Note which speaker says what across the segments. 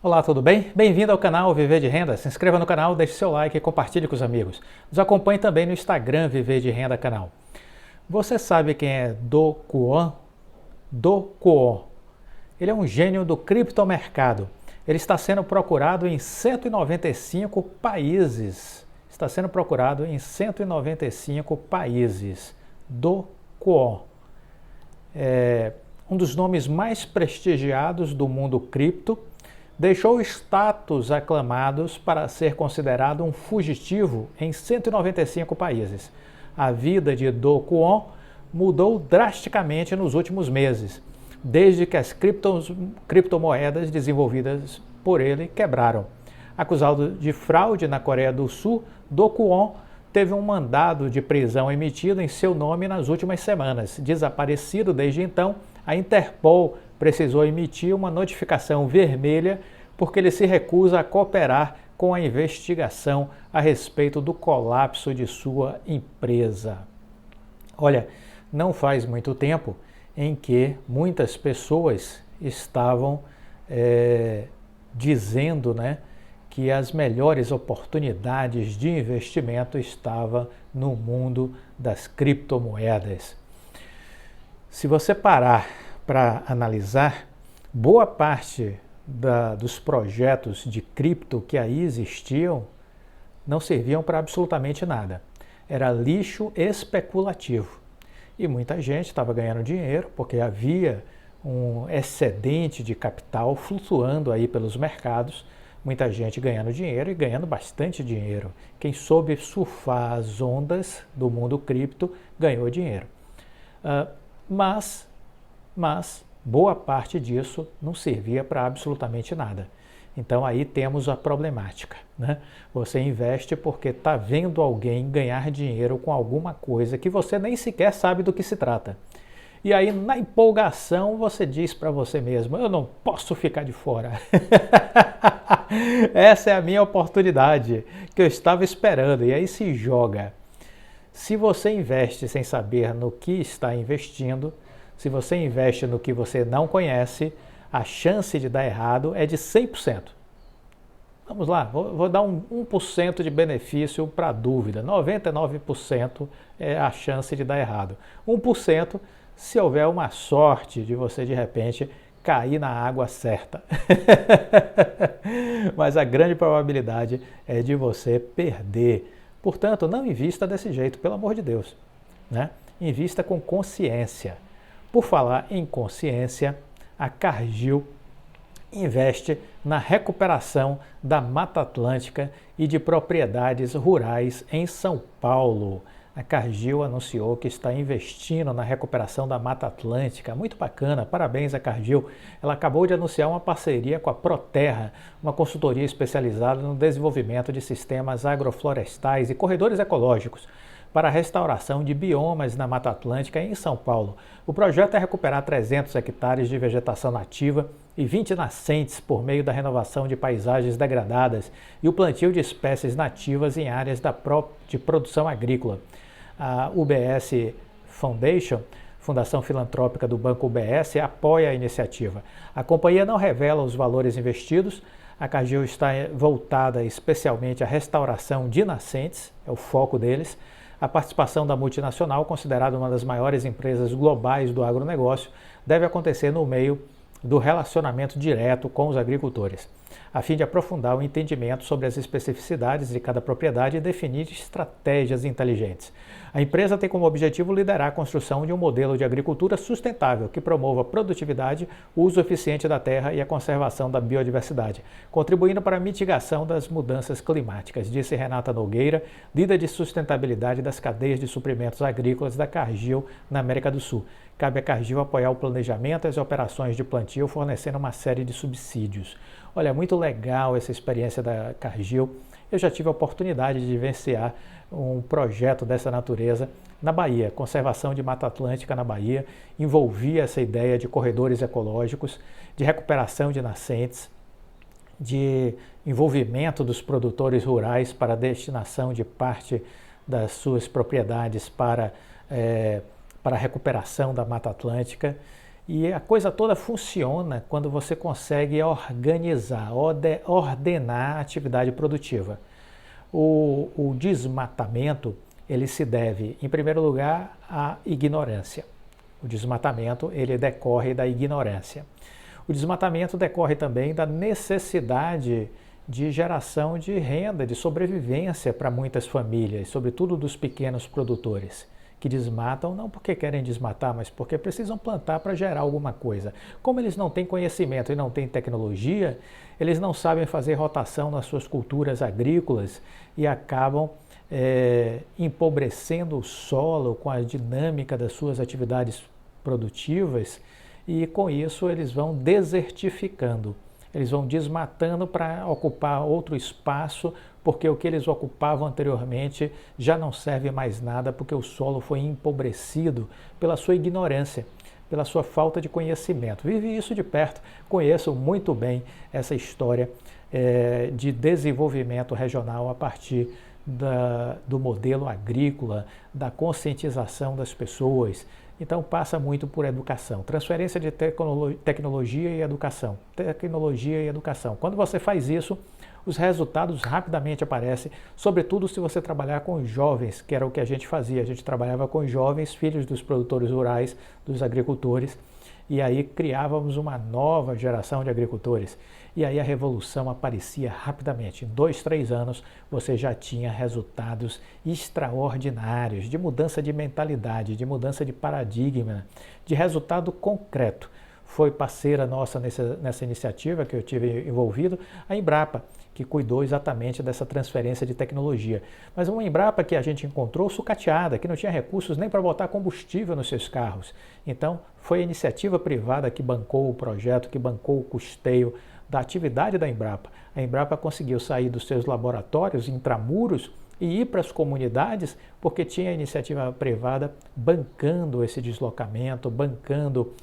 Speaker 1: Olá, tudo bem? Bem-vindo ao canal Viver de Renda. Se inscreva no canal, deixe seu like e compartilhe com os amigos. Nos acompanhe também no Instagram Viver de Renda Canal. Você sabe quem é Do Kwon? Do Kwon. Ele é um gênio do criptomercado. Ele está sendo procurado em 195 países. Está sendo procurado em 195 países. Do Kwon. É um dos nomes mais prestigiados do mundo cripto. Deixou status aclamados para ser considerado um fugitivo em 195 países. A vida de Do Kwon mudou drasticamente nos últimos meses, desde que as criptomoedas desenvolvidas por ele quebraram. Acusado de fraude na Coreia do Sul, Do Kwon teve um mandado de prisão emitido em seu nome nas últimas semanas. Desaparecido desde então, a Interpol precisou emitir uma notificação vermelha porque ele se recusa a cooperar com a investigação a respeito do colapso de sua empresa. Olha, não faz muito tempo em que muitas pessoas estavam dizendo, que as melhores oportunidades de investimento estavam no mundo das criptomoedas. Se você parar para analisar, boa parte dos projetos de cripto que aí existiam não serviam para absolutamente nada. Era lixo especulativo. E muita gente estava ganhando dinheiro porque havia um excedente de capital flutuando aí pelos mercados. Muita gente ganhando dinheiro e ganhando bastante dinheiro. Quem soube surfar as ondas do mundo cripto ganhou dinheiro. Mas boa parte disso não servia para absolutamente nada. Então aí temos a problemática. Você investe porque está vendo alguém ganhar dinheiro com alguma coisa que você nem sequer sabe do que se trata. E aí, na empolgação, você diz para você mesmo, eu não posso ficar de fora. Essa é a minha oportunidade que eu estava esperando. E aí se joga. Se você investe sem saber no que está investindo, se você investe no que você não conhece, a chance de dar errado é de 100%. Vamos lá, vou dar um 1% de benefício para a dúvida. 99% é a chance de dar errado. 1% se houver uma sorte de você, de repente, cair na água certa. Mas a grande probabilidade é de você perder. Portanto, não invista desse jeito, pelo amor de Deus. Invista com consciência. Por falar em consciência, a Cargill investe na recuperação da Mata Atlântica e de propriedades rurais em São Paulo. A Cargill anunciou que está investindo na recuperação da Mata Atlântica. Muito bacana, parabéns à Cargill. Ela acabou de anunciar uma parceria com a Proterra, uma consultoria especializada no desenvolvimento de sistemas agroflorestais e corredores ecológicos para a restauração de biomas na Mata Atlântica em São Paulo. O projeto é recuperar 300 hectares de vegetação nativa e 20 nascentes por meio da renovação de paisagens degradadas e o plantio de espécies nativas em áreas de produção agrícola. A UBS Foundation, Fundação Filantrópica do Banco UBS, apoia a iniciativa. A companhia não revela os valores investidos. A Cargill está voltada especialmente à restauração de nascentes, é o foco deles. A participação da multinacional, considerada uma das maiores empresas globais do agronegócio, deve acontecer no meio do relacionamento direto com os agricultores, a fim de aprofundar o entendimento sobre as especificidades de cada propriedade e definir estratégias inteligentes. A empresa tem como objetivo liderar a construção de um modelo de agricultura sustentável que promova produtividade, o uso eficiente da terra e a conservação da biodiversidade, contribuindo para a mitigação das mudanças climáticas, disse Renata Nogueira, líder de sustentabilidade das cadeias de suprimentos agrícolas da Cargill na América do Sul. Cabe a Cargill apoiar o planejamento e as operações de plantio, fornecendo uma série de subsídios. Olha, muito legal essa experiência da Cargill. Eu já tive a oportunidade de vivenciar um projeto dessa natureza na Bahia, conservação de Mata Atlântica na Bahia, envolvia essa ideia de corredores ecológicos, de recuperação de nascentes, de envolvimento dos produtores rurais para a destinação de parte das suas propriedades para a recuperação da Mata Atlântica. E a coisa toda funciona quando você consegue organizar, ordenar a atividade produtiva. O desmatamento, ele se deve, em primeiro lugar, à ignorância. O desmatamento, ele decorre da ignorância. O desmatamento decorre também da necessidade de geração de renda, de sobrevivência para muitas famílias, sobretudo dos pequenos produtores, que desmatam não porque querem desmatar, mas porque precisam plantar para gerar alguma coisa. Como eles não têm conhecimento e não têm tecnologia, eles não sabem fazer rotação nas suas culturas agrícolas e acabam empobrecendo o solo com a dinâmica das suas atividades produtivas, e com isso eles vão desertificando. Eles vão desmatando para ocupar outro espaço, porque o que eles ocupavam anteriormente já não serve mais nada, porque o solo foi empobrecido pela sua ignorância, pela sua falta de conhecimento. Vivi isso de perto, conheço muito bem essa história de desenvolvimento regional a partir do modelo agrícola, da conscientização das pessoas. Então passa muito por educação, transferência de tecnologia e educação, tecnologia e educação. Quando você faz isso, os resultados rapidamente aparecem, sobretudo se você trabalhar com jovens, que era o que a gente fazia. A gente trabalhava com jovens, filhos dos produtores rurais, dos agricultores, e aí criávamos uma nova geração de agricultores. E aí a revolução aparecia rapidamente. Em 2, 3 anos você já tinha resultados extraordinários de mudança de mentalidade, de mudança de paradigma, de resultado concreto. Foi parceira nossa nessa iniciativa que eu tive envolvido, a Embrapa, que cuidou exatamente dessa transferência de tecnologia. Mas uma Embrapa que a gente encontrou sucateada, que não tinha recursos nem para botar combustível nos seus carros. Então, foi a iniciativa privada que bancou o projeto, que bancou o custeio da atividade da Embrapa. A Embrapa conseguiu sair dos seus laboratórios intramuros e ir para as comunidades, porque tinha a iniciativa privada bancando esse deslocamento, bancando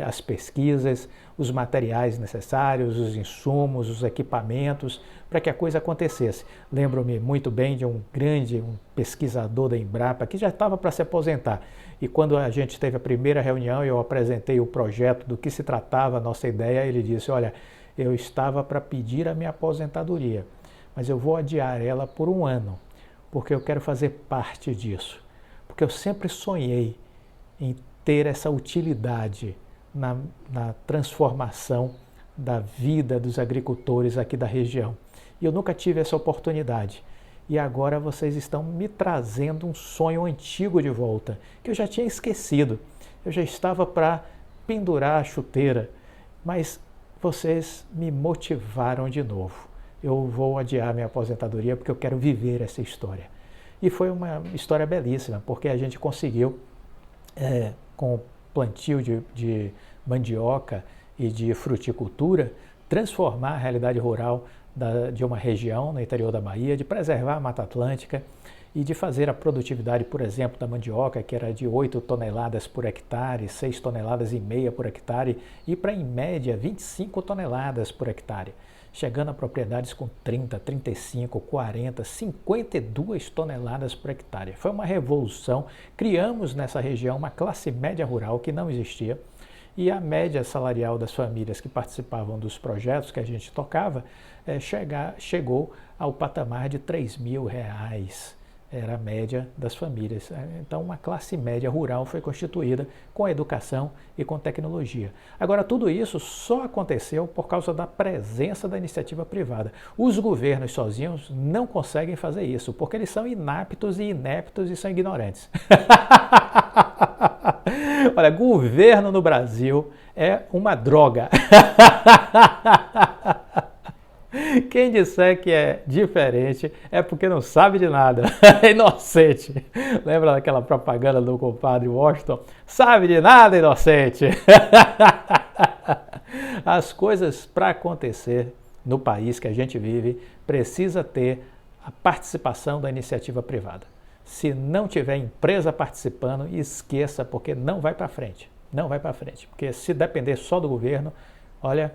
Speaker 1: as pesquisas, os materiais necessários, os insumos, os equipamentos, para que a coisa acontecesse. Lembro-me muito bem de um pesquisador da Embrapa que já estava para se aposentar. E quando a gente teve a primeira reunião, eu apresentei o projeto do que se tratava, a nossa ideia, ele disse: olha, eu estava para pedir a minha aposentadoria, mas eu vou adiar ela por 1 ano, porque eu quero fazer parte disso. Porque eu sempre sonhei em ter essa utilidade na transformação da vida dos agricultores aqui da região. E eu nunca tive essa oportunidade. E agora vocês estão me trazendo um sonho antigo de volta, que eu já tinha esquecido. Eu já estava para pendurar a chuteira, mas vocês me motivaram de novo. Eu vou adiar minha aposentadoria porque eu quero viver essa história. E foi uma história belíssima, porque a gente conseguiu, com o plantio de mandioca e de fruticultura, transformar a realidade rural de uma região no interior da Bahia, de preservar a Mata Atlântica e de fazer a produtividade, por exemplo, da mandioca, que era de 8 toneladas por hectare, 6,5 toneladas por hectare, e para, em média, 25 toneladas por hectare, chegando a propriedades com 30, 35, 40, 52 toneladas por hectare. Foi uma revolução. Criamos nessa região uma classe média rural que não existia, e a média salarial das famílias que participavam dos projetos que a gente tocava chegou ao patamar de R$3.000. Era a média das famílias. Então, uma classe média rural foi constituída com educação e com tecnologia. Agora, tudo isso só aconteceu por causa da presença da iniciativa privada. Os governos sozinhos não conseguem fazer isso, porque eles são inaptos e ineptos e são ignorantes. Olha, governo no Brasil é uma droga. Quem disser que é diferente é porque não sabe de nada, é inocente. Lembra daquela propaganda do compadre Washington? Sabe de nada, inocente. As coisas para acontecer no país que a gente vive precisa ter a participação da iniciativa privada. Se não tiver empresa participando, esqueça, porque não vai para frente. Não vai para frente, porque se depender só do governo, olha,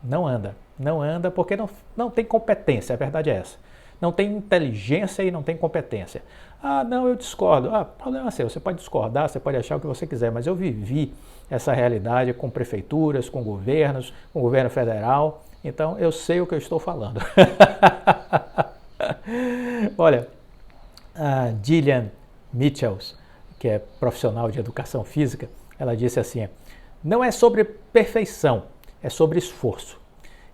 Speaker 1: não anda. Não anda porque não tem competência, a verdade é essa. não tem inteligência e não tem competência. Ah, não, eu discordo. Ah, problema seu, você pode discordar, você pode achar o que você quiser, mas eu vivi essa realidade com prefeituras, com governos, com o governo federal, então eu sei o que eu estou falando. Olha, a Gillian Michels, que é profissional de educação física, ela disse assim: não é sobre perfeição, é sobre esforço.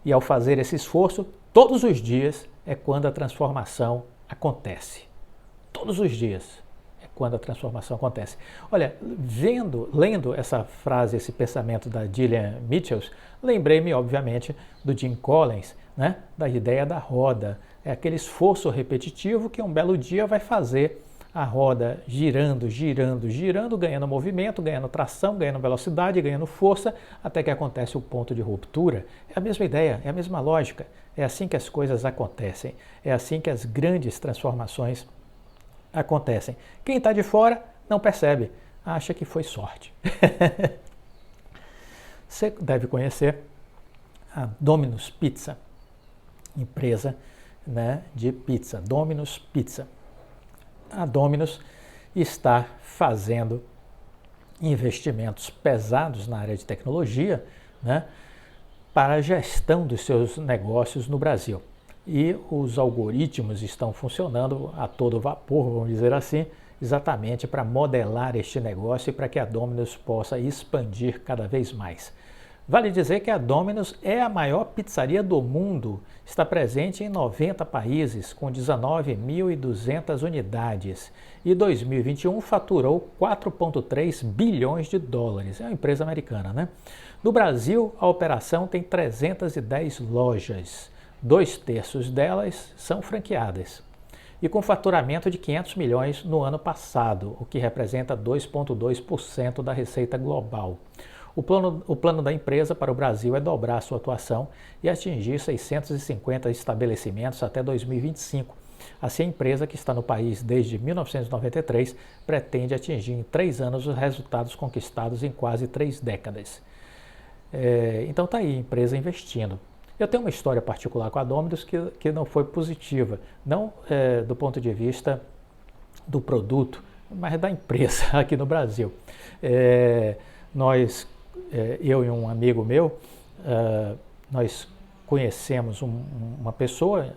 Speaker 1: E ao fazer esse esforço, todos os dias é quando a transformação acontece. Todos os dias é quando a transformação acontece. Olha, lendo essa frase, esse pensamento da Gillian Michels, lembrei-me, obviamente, do Jim Collins, né? Da ideia da roda. É aquele esforço repetitivo que um belo dia vai fazer a roda girando, girando, girando, ganhando movimento, ganhando tração, ganhando velocidade, ganhando força, até que acontece o ponto de ruptura. É a mesma ideia, é a mesma lógica. É assim que as coisas acontecem. É assim que as grandes transformações acontecem. Quem está de fora não percebe, acha que foi sorte. Você deve conhecer a Domino's Pizza, empresa, né, de pizza, Domino's Pizza. A Domino's está fazendo investimentos pesados na área de tecnologia, né, para a gestão dos seus negócios no Brasil. E os algoritmos estão funcionando a todo vapor, vamos dizer assim, exatamente para modelar este negócio e para que a Domino's possa expandir cada vez mais. Vale dizer que a Domino's é a maior pizzaria do mundo, está presente em 90 países, com 19.200 unidades, e 2021 faturou 4,3 bilhões de dólares. É uma empresa americana, né? No Brasil, a operação tem 310 lojas, 2/3 delas são franqueadas, e com faturamento de 500 milhões no ano passado, o que representa 2,2% da receita global. O plano da empresa para o Brasil é dobrar sua atuação e atingir 650 estabelecimentos até 2025. Assim, a empresa, que está no país desde 1993, pretende atingir em 3 anos os resultados conquistados em quase 3 décadas. Então está aí, a empresa investindo. Eu tenho uma história particular com a Domino's que não foi positiva, não do ponto de vista do produto, mas da empresa aqui no Brasil. Eu e um amigo meu, nós conhecemos uma pessoa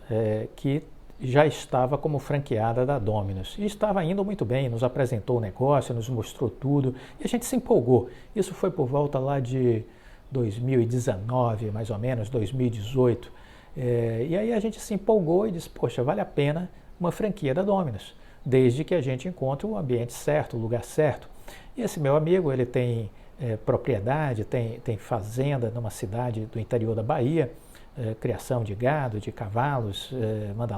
Speaker 1: que já estava como franqueada da Domino's e estava indo muito bem, nos apresentou o negócio, nos mostrou tudo e a gente se empolgou. Isso foi por volta lá de 2019, mais ou menos, 2018. E aí a gente se empolgou e disse, poxa, vale a pena uma franquia da Domino's, desde que a gente encontre o ambiente certo, o lugar certo. E esse meu amigo, ele tem propriedade, tem fazenda numa cidade do interior da Bahia, criação de gado, de cavalos, manga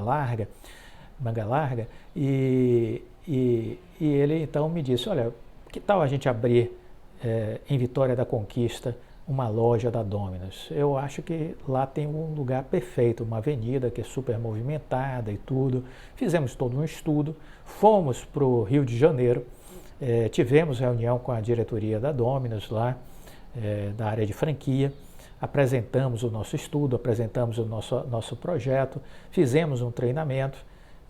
Speaker 1: larga, e ele então me disse, olha, que tal a gente abrir em Vitória da Conquista uma loja da Domino's? Eu acho que lá tem um lugar perfeito, uma avenida que é super movimentada e tudo. Fizemos todo um estudo, fomos para o Rio de Janeiro, tivemos reunião com a diretoria da Domino's lá, da área de franquia, apresentamos o nosso estudo, apresentamos o nosso projeto, fizemos um treinamento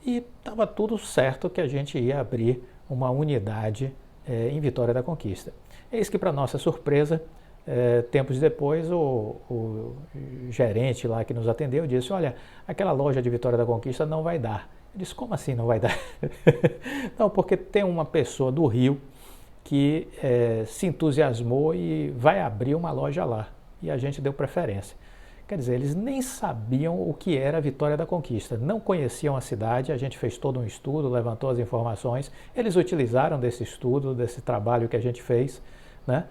Speaker 1: e estava tudo certo que a gente ia abrir uma unidade em Vitória da Conquista. Eis que, para nossa surpresa, tempos depois, o gerente lá que nos atendeu disse, olha, aquela loja de Vitória da Conquista não vai dar. Eu disse, como assim não vai dar? Não, porque tem uma pessoa do Rio que se entusiasmou e vai abrir uma loja lá. E a gente deu preferência. Quer dizer, eles nem sabiam o que era Vitória da Conquista, não conheciam a cidade, a gente fez todo um estudo, levantou as informações, eles utilizaram desse estudo, desse trabalho que a gente fez, né?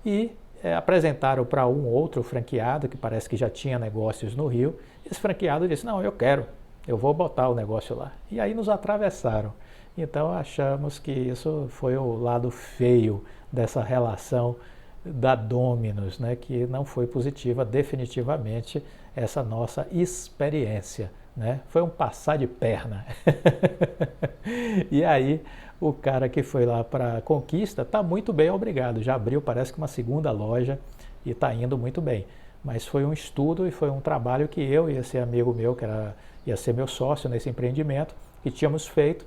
Speaker 1: E apresentaram para um outro franqueado, que parece que já tinha negócios no Rio. Esse franqueado disse, não, eu vou botar o negócio lá. E aí nos atravessaram. Então achamos que isso foi o lado feio dessa relação da Domino's, né, que não foi positiva definitivamente essa nossa experiência, né? Foi um passar de perna. E aí o cara que foi lá para a Conquista está muito bem, obrigado. Já abriu, parece que uma segunda loja e está indo muito bem. mas foi um estudo e foi um trabalho que eu e esse amigo meu, ia ser meu sócio nesse empreendimento, que tínhamos feito.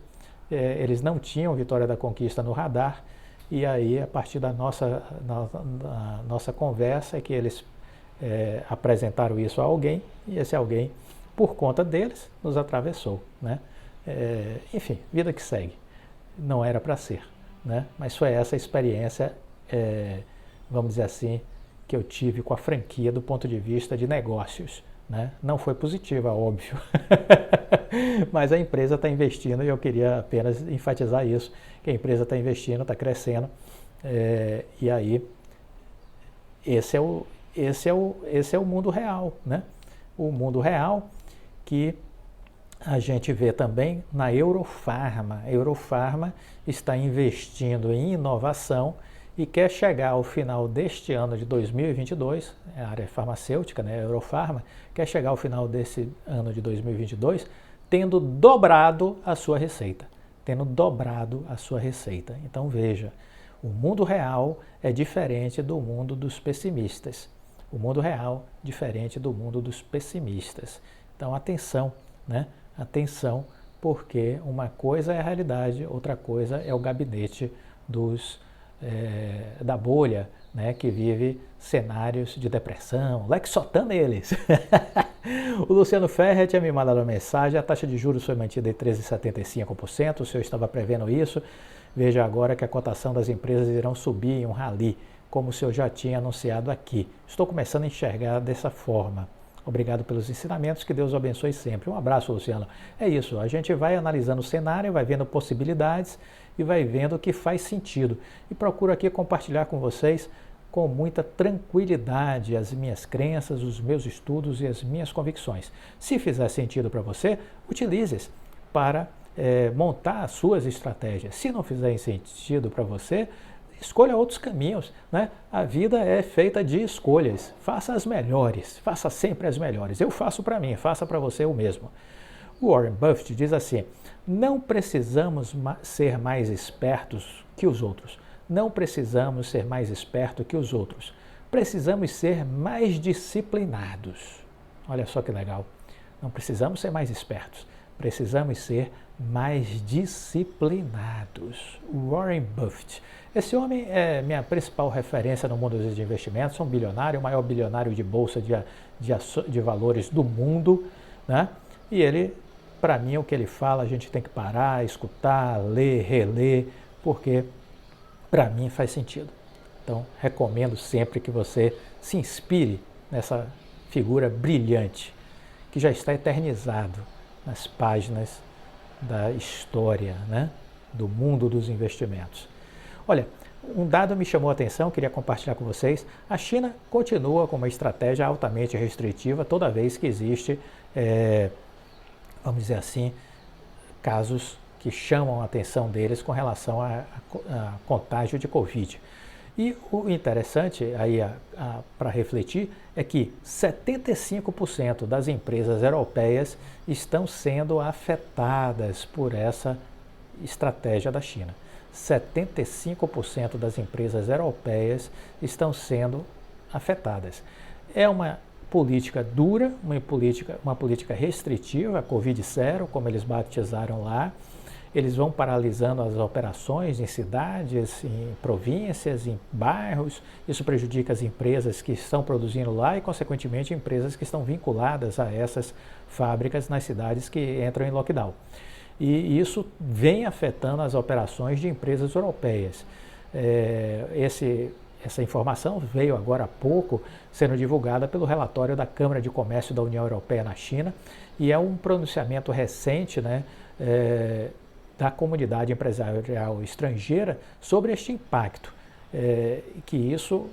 Speaker 1: Eles não tinham Vitória da Conquista no radar, e aí, a partir da nossa conversa, é que eles apresentaram isso a alguém, e esse alguém, por conta deles, nos atravessou, né? Enfim, vida que segue. Não era para ser, né? Mas foi essa experiência, vamos dizer assim, que eu tive com a franquia do ponto de vista de negócios, né? Não foi positiva, óbvio, mas a empresa está investindo, e eu queria apenas enfatizar isso, que a empresa está investindo, está crescendo, e aí esse é o mundo real, né? O mundo real que a gente vê também na Eurofarma. A Eurofarma está investindo em inovação e quer chegar ao final deste ano de 2022, a área farmacêutica, né, a Eurofarma, quer chegar ao final desse ano de 2022 tendo dobrado a sua receita. Então veja, o mundo real é diferente do mundo dos pessimistas. O mundo real é diferente do mundo dos pessimistas. Então atenção, né? Atenção, porque uma coisa é a realidade, outra coisa é o gabinete da bolha, né, que vive cenários de depressão. Lexotan neles. O Luciano Ferrer tinha me mandado uma mensagem: a taxa de juros foi mantida em 13,75%, o senhor estava prevendo isso. Veja agora que a cotação das empresas irão subir em um rally, como o senhor já tinha anunciado aqui. Estou começando a enxergar dessa forma. Obrigado pelos ensinamentos, que Deus o abençoe sempre. Um abraço, Luciano. É isso, a gente vai analisando o cenário, vai vendo possibilidades e vai vendo o que faz sentido. E procuro aqui compartilhar com vocês com muita tranquilidade as minhas crenças, os meus estudos e as minhas convicções. Se fizer sentido para você, utilize-os para montar as suas estratégias. Se não fizer sentido para você, escolha outros caminhos, né? A vida é feita de escolhas. Faça as melhores, faça sempre as melhores. Eu faço para mim, faça para você o mesmo. O Warren Buffett diz assim: não precisamos ser mais espertos que os outros. Não precisamos ser mais espertos que os outros. Precisamos ser mais disciplinados. Olha só que legal. Não precisamos ser mais espertos. Precisamos ser mais disciplinados. Warren Buffett. Esse homem é minha principal referência no mundo dos investimentos, um bilionário, o maior bilionário de bolsa de valores do mundo, né? E ele, para mim, o que ele fala, a gente tem que parar, escutar, ler, reler, porque para mim faz sentido. Então, recomendo sempre que você se inspire nessa figura brilhante, que já está eternizado nas páginas da história, né, do mundo dos investimentos. Olha, um dado me chamou a atenção, queria compartilhar com vocês. A China continua com uma estratégia altamente restritiva toda vez que existe, vamos dizer assim, casos que chamam a atenção deles com relação a contágio de Covid. E o interessante aí para refletir é que 75% das empresas europeias estão sendo afetadas por essa estratégia da China. 75% das empresas europeias estão sendo afetadas. É uma política dura, uma política restritiva, a Covid zero, como eles batizaram lá. Eles vão paralisando as operações em cidades, em províncias, em bairros. Isso prejudica as empresas que estão produzindo lá e, consequentemente, empresas que estão vinculadas a essas fábricas nas cidades que entram em lockdown. E isso vem afetando as operações de empresas europeias. Essa informação veio agora há pouco sendo divulgada pelo relatório da Câmara de Comércio da União Europeia na China, e é um pronunciamento recente, né, da comunidade empresarial estrangeira sobre este impacto, que isso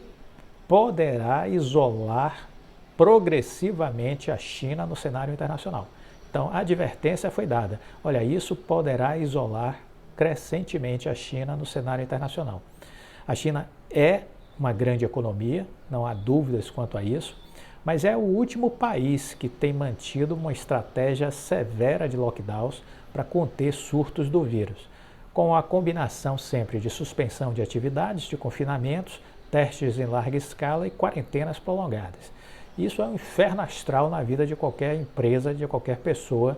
Speaker 1: poderá isolar progressivamente a China no cenário internacional. Então, a advertência foi dada. Olha, isso poderá isolar crescentemente a China no cenário internacional. A China é uma grande economia, não há dúvidas quanto a isso, mas é o último país que tem mantido uma estratégia severa de lockdowns para conter surtos do vírus, com a combinação sempre de suspensão de atividades, de confinamentos, testes em larga escala e quarentenas prolongadas. Isso é um inferno astral na vida de qualquer empresa, de qualquer pessoa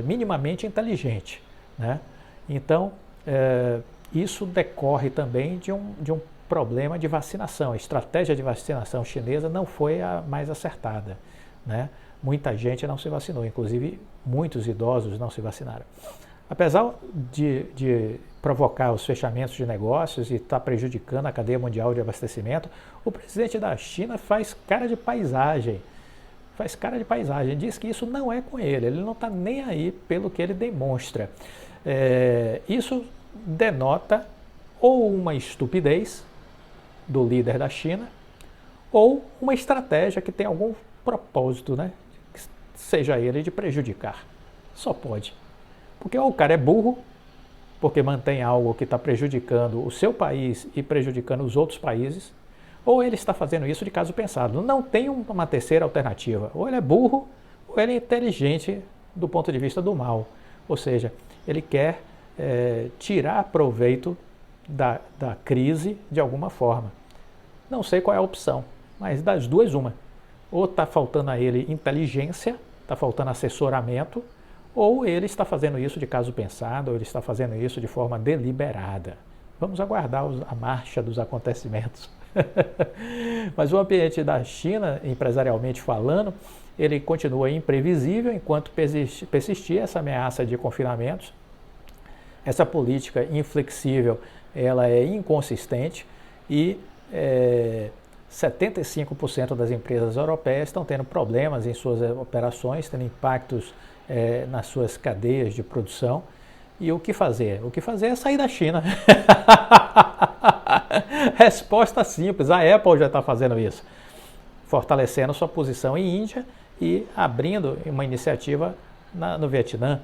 Speaker 1: minimamente inteligente, né? Então, isso decorre também de um problema de vacinação. A estratégia de vacinação chinesa não foi a mais acertada, né? Muita gente não se vacinou, inclusive muitos idosos não se vacinaram. Apesar de provocar os fechamentos de negócios e estar prejudicando a cadeia mundial de abastecimento, o presidente da China faz cara de paisagem. Faz cara de paisagem, diz que isso não é com ele não está nem aí pelo que ele demonstra. Isso denota ou uma estupidez do líder da China ou uma estratégia que tem algum propósito, né? Seja ele de prejudicar. Só pode. Porque ou o cara é burro, porque mantém algo que está prejudicando o seu país e prejudicando os outros países, ou ele está fazendo isso de caso pensado. Não tem uma terceira alternativa. Ou ele é burro, ou ele é inteligente do ponto de vista do mal. Ou seja, ele quer tirar proveito da crise de alguma forma. Não sei qual é a opção, mas das duas, uma. Ou está faltando a ele inteligência, está faltando assessoramento, ou ele está fazendo isso de caso pensado, ou ele está fazendo isso de forma deliberada. Vamos aguardar a marcha dos acontecimentos. Mas o ambiente da China, empresarialmente falando, ele continua imprevisível enquanto persistir essa ameaça de confinamentos. Essa política inflexível, ela é inconsistente e 75% das empresas europeias estão tendo problemas em suas operações, tendo impactos nas suas cadeias de produção. E o que fazer? O que fazer é sair da China. Resposta simples, a Apple já está fazendo isso, fortalecendo sua posição em Índia e abrindo uma iniciativa no Vietnã.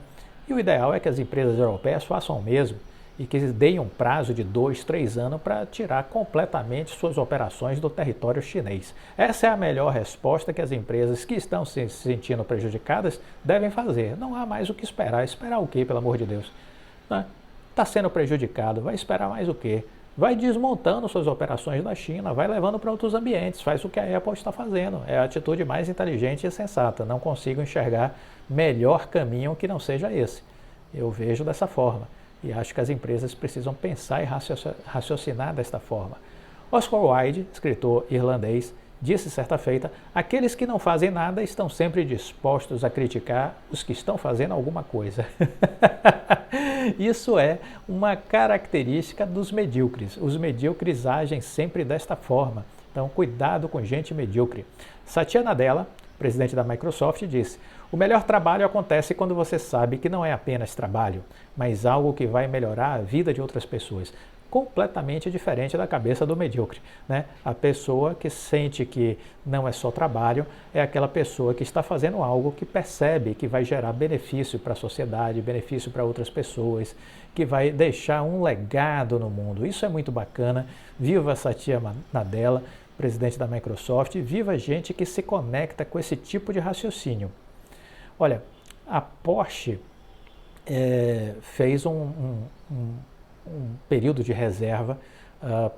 Speaker 1: E o ideal é que as empresas europeias façam o mesmo e que deem um prazo de 2, 3 anos para tirar completamente suas operações do território chinês. Essa é a melhor resposta que as empresas que estão se sentindo prejudicadas devem fazer. Não há mais o que esperar. Esperar o quê, pelo amor de Deus? Está sendo prejudicado, vai esperar mais o quê? Vai desmontando suas operações da China, vai levando para outros ambientes, faz o que a Apple está fazendo. É a atitude mais inteligente e sensata. Não consigo enxergar melhor caminho que não seja esse. Eu vejo dessa forma. E acho que as empresas precisam pensar e raciocinar desta forma. Oscar Wilde, escritor irlandês, disse certa feita: aqueles que não fazem nada estão sempre dispostos a criticar os que estão fazendo alguma coisa. Isso é uma característica dos medíocres. Os medíocres agem sempre desta forma. Então, cuidado com gente medíocre. Satya Nadella, presidente da Microsoft, disse: o melhor trabalho acontece quando você sabe que não é apenas trabalho, mas algo que vai melhorar a vida de outras pessoas. Completamente diferente da cabeça do medíocre, né? A pessoa que sente que não é só trabalho é aquela pessoa que está fazendo algo que percebe que vai gerar benefício para a sociedade, benefício para outras pessoas, que vai deixar um legado no mundo. Isso é muito bacana. Viva Satya Nadella, presidente da Microsoft, viva gente que se conecta com esse tipo de raciocínio. Olha, a Porsche fez um período de reserva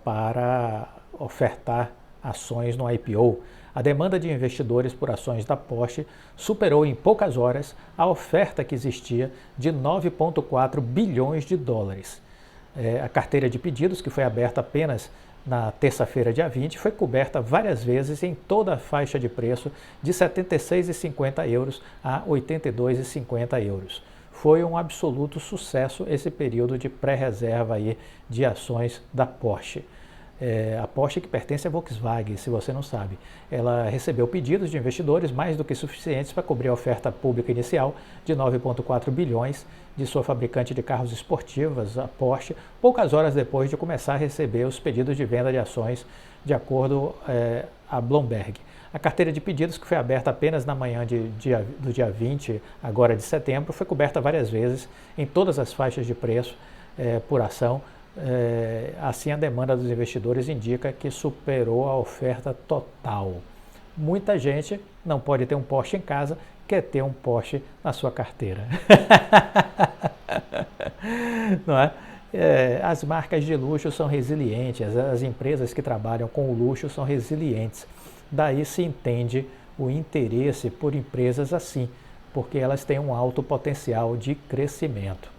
Speaker 1: para ofertar ações no IPO. A demanda de investidores por ações da Porsche superou em poucas horas a oferta que existia de 9,4 bilhões de dólares. A carteira de pedidos, que foi aberta apenas na terça-feira, dia 20, foi coberta várias vezes em toda a faixa de preço de 76,50 euros a 82,50 euros. Foi um absoluto sucesso esse período de pré-reserva aí de ações da Porsche. A Porsche, que pertence à Volkswagen, se você não sabe, ela recebeu pedidos de investidores mais do que suficientes para cobrir a oferta pública inicial de 9,4 bilhões de sua fabricante de carros esportivos, a Porsche, poucas horas depois de começar a receber os pedidos de venda de ações, de acordo a Bloomberg. A carteira de pedidos, que foi aberta apenas na manhã do dia 20, agora de setembro, foi coberta várias vezes em todas as faixas de preço por ação. Assim, a demanda dos investidores indica que superou a oferta total. Muita gente não pode ter um Porsche em casa, quer ter um Porsche na sua carteira. Não é? As marcas de luxo são resilientes, as empresas que trabalham com o luxo são resilientes. daí se entende o interesse por empresas assim, porque elas têm um alto potencial de crescimento.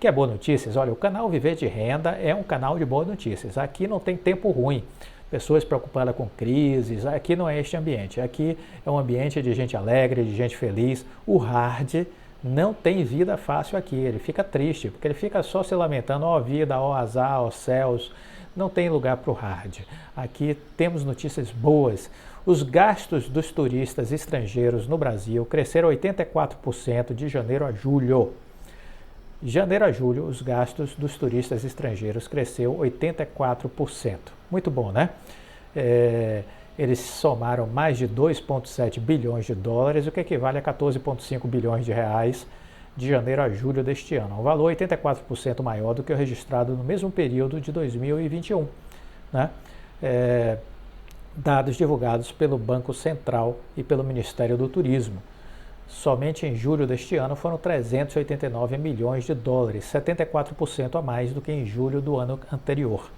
Speaker 1: Quer boas notícias? Olha, o canal Viver de Renda é um canal de boas notícias. Aqui não tem tempo ruim, pessoas preocupadas com crises, aqui não é este ambiente. Aqui é um ambiente de gente alegre, de gente feliz. O hard não tem vida fácil aqui, ele fica triste, porque ele fica só se lamentando, ó vida, ó azar, ó céus. Não tem lugar para o hard. Aqui temos notícias boas. Os gastos dos turistas estrangeiros no Brasil cresceram 84% de janeiro a julho. De janeiro a julho, os gastos dos turistas estrangeiros cresceu 84%. Muito bom, né? Eles somaram mais de 2,7 bilhões de dólares, o que equivale a 14,5 bilhões de reais de janeiro a julho deste ano. Um valor 84% maior do que o registrado no mesmo período de 2021. Né? Dados divulgados pelo Banco Central e pelo Ministério do Turismo. Somente em julho deste ano foram 389 milhões de dólares, 74% a mais do que em julho do ano anterior.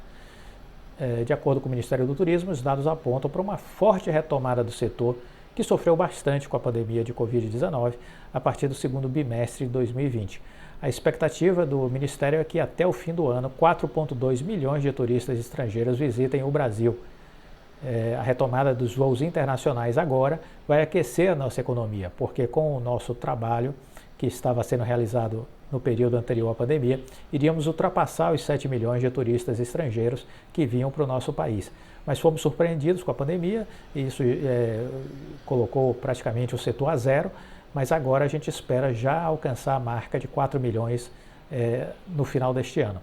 Speaker 1: De acordo com o Ministério do Turismo, os dados apontam para uma forte retomada do setor, que sofreu bastante com a pandemia de Covid-19 a partir do segundo bimestre de 2020. A expectativa do Ministério é que até o fim do ano, 4,2 milhões de turistas estrangeiros visitem o Brasil. A retomada dos voos internacionais agora vai aquecer a nossa economia, porque com o nosso trabalho, que estava sendo realizado no período anterior à pandemia, iríamos ultrapassar os 7 milhões de turistas estrangeiros que vinham para o nosso país. Mas fomos surpreendidos com a pandemia, e isso colocou praticamente o setor a zero, mas agora a gente espera já alcançar a marca de 4 milhões no final deste ano.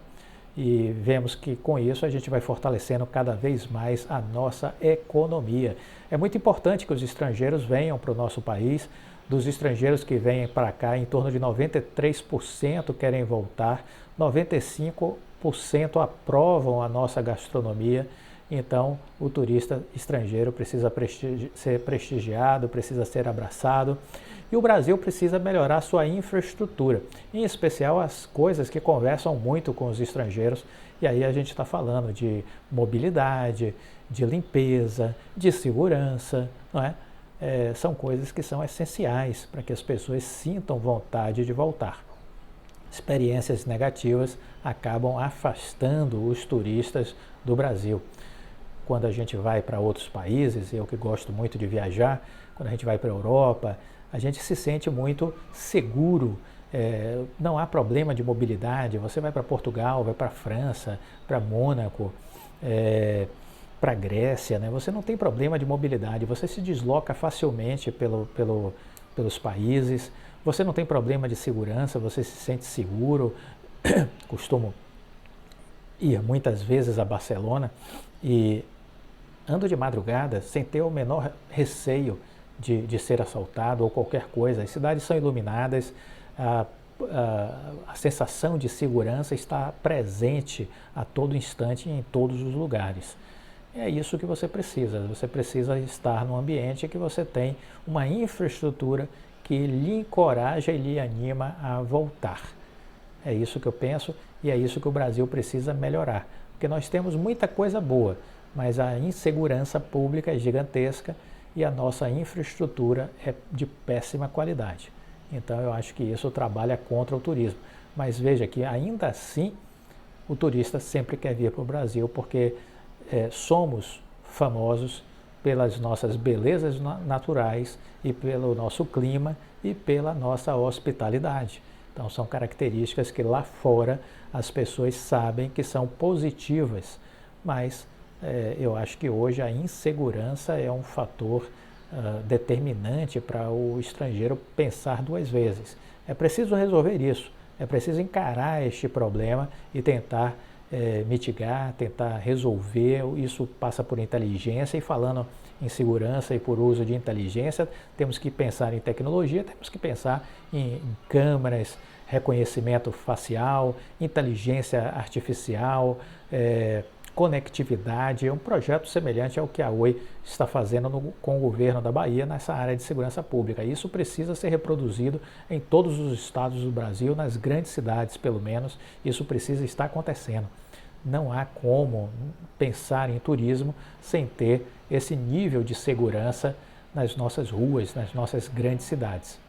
Speaker 1: E vemos que com isso a gente vai fortalecendo cada vez mais a nossa economia. É muito importante que os estrangeiros venham para o nosso país. Dos estrangeiros que vêm para cá, em torno de 93% querem voltar, 95% aprovam a nossa gastronomia. Então, o turista estrangeiro precisa ser prestigiado, precisa ser abraçado. E o Brasil precisa melhorar sua infraestrutura, em especial as coisas que conversam muito com os estrangeiros. E aí a gente está falando de mobilidade, de limpeza, de segurança, não é? São coisas que são essenciais para que as pessoas sintam vontade de voltar. Experiências negativas acabam afastando os turistas do Brasil. Quando a gente vai para outros países, eu que gosto muito de viajar, quando a gente vai para a Europa, a gente se sente muito seguro, não há problema de mobilidade. Você vai para Portugal, vai para a França, para Mônaco, para a Grécia, né? Você não tem problema de mobilidade, você se desloca facilmente pelos países, você não tem problema de segurança, você se sente seguro. Costumo ir muitas vezes a Barcelona e ando de madrugada sem ter o menor receio de ser assaltado ou qualquer coisa. As cidades são iluminadas, a sensação de segurança está presente a todo instante em todos os lugares. É isso que você precisa estar num ambiente que você tem uma infraestrutura que lhe encoraja e lhe anima a voltar. É isso que eu penso e é isso que o Brasil precisa melhorar, porque nós temos muita coisa boa, mas a insegurança pública é gigantesca e a nossa infraestrutura é de péssima qualidade. Então eu acho que isso trabalha contra o turismo. Mas veja que ainda assim o turista sempre quer vir para o Brasil, porque somos famosos pelas nossas belezas naturais e pelo nosso clima e pela nossa hospitalidade. Então são características que lá fora as pessoas sabem que são positivas, mas eu acho que hoje a insegurança é um fator determinante para o estrangeiro pensar duas vezes. É preciso resolver isso, é preciso encarar este problema e tentar mitigar, tentar resolver. Isso passa por inteligência, e falando em segurança e por uso de inteligência, temos que pensar em tecnologia, temos que pensar em câmeras, reconhecimento facial, inteligência artificial, conectividade. É um projeto semelhante ao que a Oi está fazendo com o governo da Bahia nessa área de segurança pública. Isso precisa ser reproduzido em todos os estados do Brasil, nas grandes cidades pelo menos. Isso precisa estar acontecendo. não há como pensar em turismo sem ter esse nível de segurança nas nossas ruas, nas nossas grandes cidades.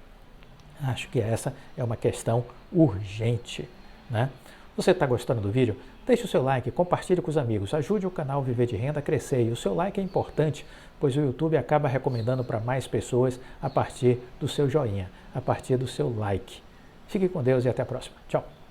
Speaker 1: Acho que essa é uma questão urgente, né? Você está gostando do vídeo? Deixe o seu like, compartilhe com os amigos, ajude o canal Viver de Renda a crescer. E o seu like é importante, pois o YouTube acaba recomendando para mais pessoas a partir do seu joinha, a partir do seu like. Fique com Deus e até a próxima. Tchau!